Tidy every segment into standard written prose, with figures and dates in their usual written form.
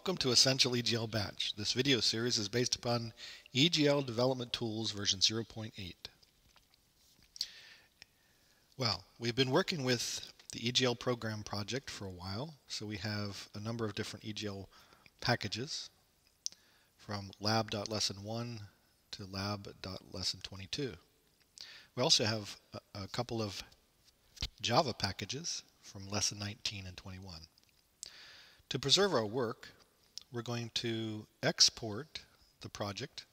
Welcome to Essential EGL+Batch. This video series is based upon EGL Development Tools version 0.8. Well, we've been working with the EGL program project for a while, so we have a number of different EGL packages from lab.lesson1 to lab.lesson22. We also have a couple of Java packages from lesson 19 and 21. To preserve our work, we're going to export the project.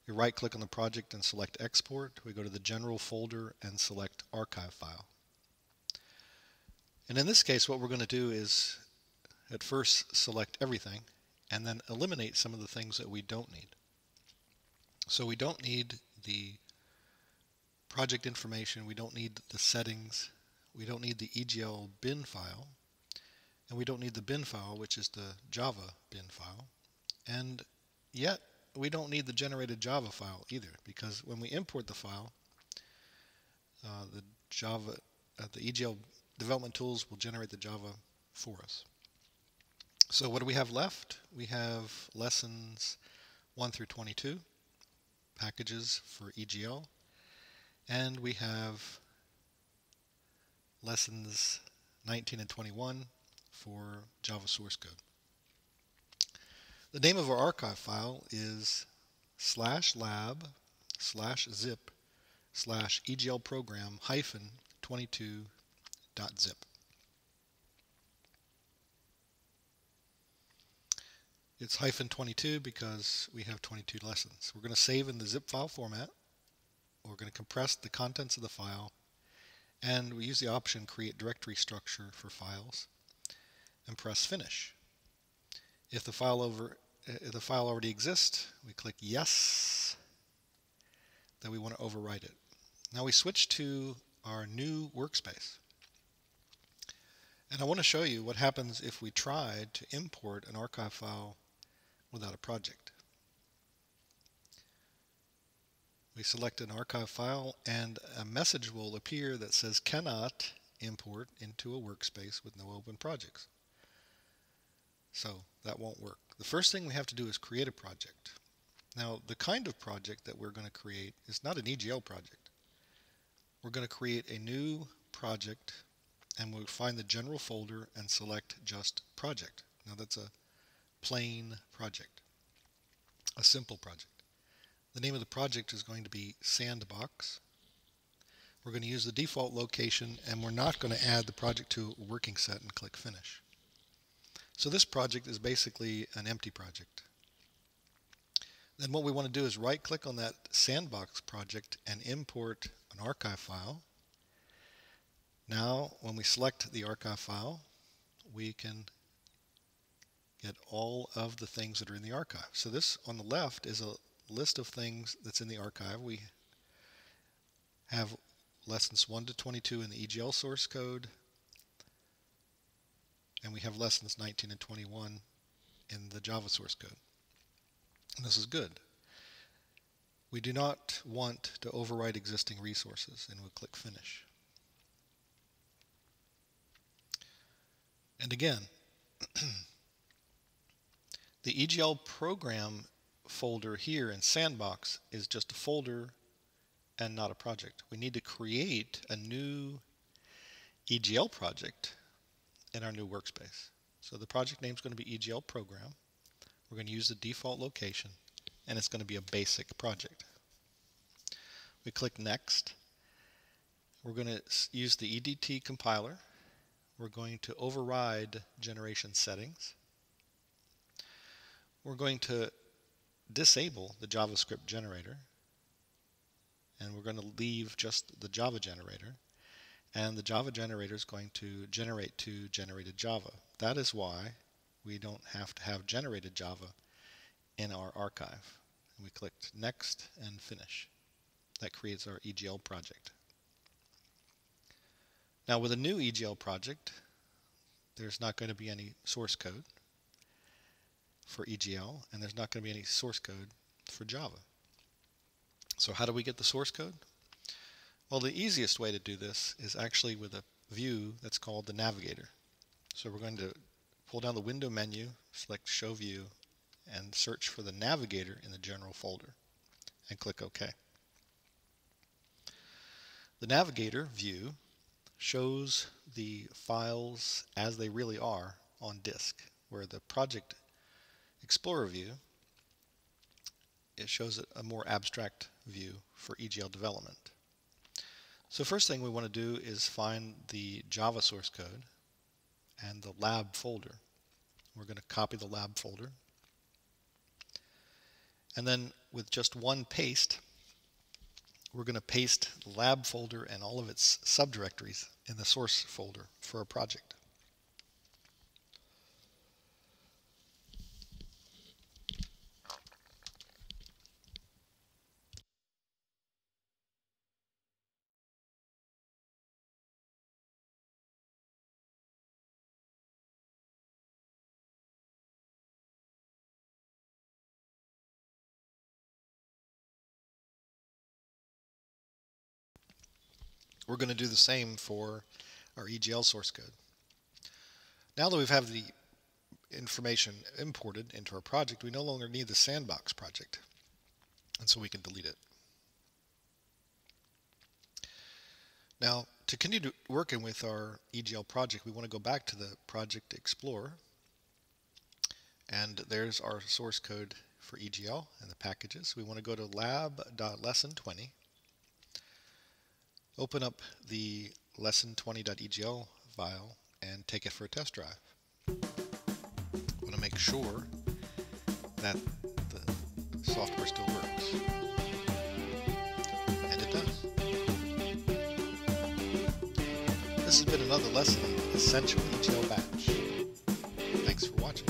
We right-click on the project and select Export. We go to the General folder and select Archive File. And in this case, what we're going to do is at first select everything and then eliminate some of the things that we don't need. So we don't need the project information, we don't need the settings, we don't need the EGL bin file, and we don't need the bin file, which is the Java bin file. And yet, we don't need the generated Java file either, because when we import the file, the EGL development tools will generate the Java for us. So what do we have left? We have lessons 1 through 22, packages for EGL, and we have lessons 19 and 21 for Java source code. The name of our archive file is /lab/zip/eglprogram-22.zip. It's -22 because we have 22 lessons. We're going to save in the zip file format. We're going to compress the contents of the file, and we use the option Create Directory Structure for files, and press Finish. If the file already exists, we click Yes, then we want to overwrite it. Now we switch to our new workspace. And I want to show you what happens if we tried to import an archive file without a project. We select an archive file and a message will appear that says cannot import into a workspace with no open projects. So that won't work. The first thing we have to do is create a project. Now the kind of project that we're going to create is not an EGL project. We're going to create a new project and we'll find the general folder and select just project. Now that's a plain project, a simple project. The name of the project is going to be Sandbox. We're going to use the default location and we're not going to add the project to a working set and click Finish. So this project is basically an empty project. Then what we want to do is right-click on that Sandbox project and import an archive file. Now, when we select the archive file, we can get all of the things that are in the archive. So this on the left is a list of things that's in the archive. We have lessons 1 to 22 in the EGL source code, and we have lessons 19 and 21 in the Java source code. And this is good. We do not want to overwrite existing resources, and we'll click Finish. And again, the EGL program folder here in Sandbox is just a folder and not a project. We need to create a new EGL project in our new workspace. So the project name is going to be EGL program. We're going to use the default location and it's going to be a basic project. We click Next. We're going to use the EDT compiler. We're going to override generation settings. We're going to disable the JavaScript generator and we're going to leave just the Java generator, and the Java generator is going to generate to generated Java. That is why we don't have to have generated Java in our archive. And we clicked Next and Finish. That creates our EGL project. Now with a new EGL project, there's not going to be any source code for EGL, and there's not going to be any source code for Java. So how do we get the source code? Well, the easiest way to do this is actually with a view that's called the navigator. So we're going to pull down the window menu, select Show View, and search for the Navigator in the General folder, and click OK. The Navigator view shows the files as they really are on disk, where the Project Explorer view, it shows it a more abstract view for EGL development. So first thing we want to do is find the Java source code and the lab folder. We're going to copy the lab folder, and then with just one paste, we're going to paste the lab folder and all of its subdirectories in the source folder for a project. We're going to do the same for our EGL source code. Now that we have the information imported into our project, we no longer need the sandbox project, and so we can delete it. Now, to continue working with our EGL project, we want to go back to the Project Explorer, and there's our source code for EGL and the packages. We want to go to lab.lesson20, open up the lesson20.egl file, and take it for a test drive. I want to make sure that the software still works. And it does. This has been another lesson in Essential EGL Batch. Thanks for watching.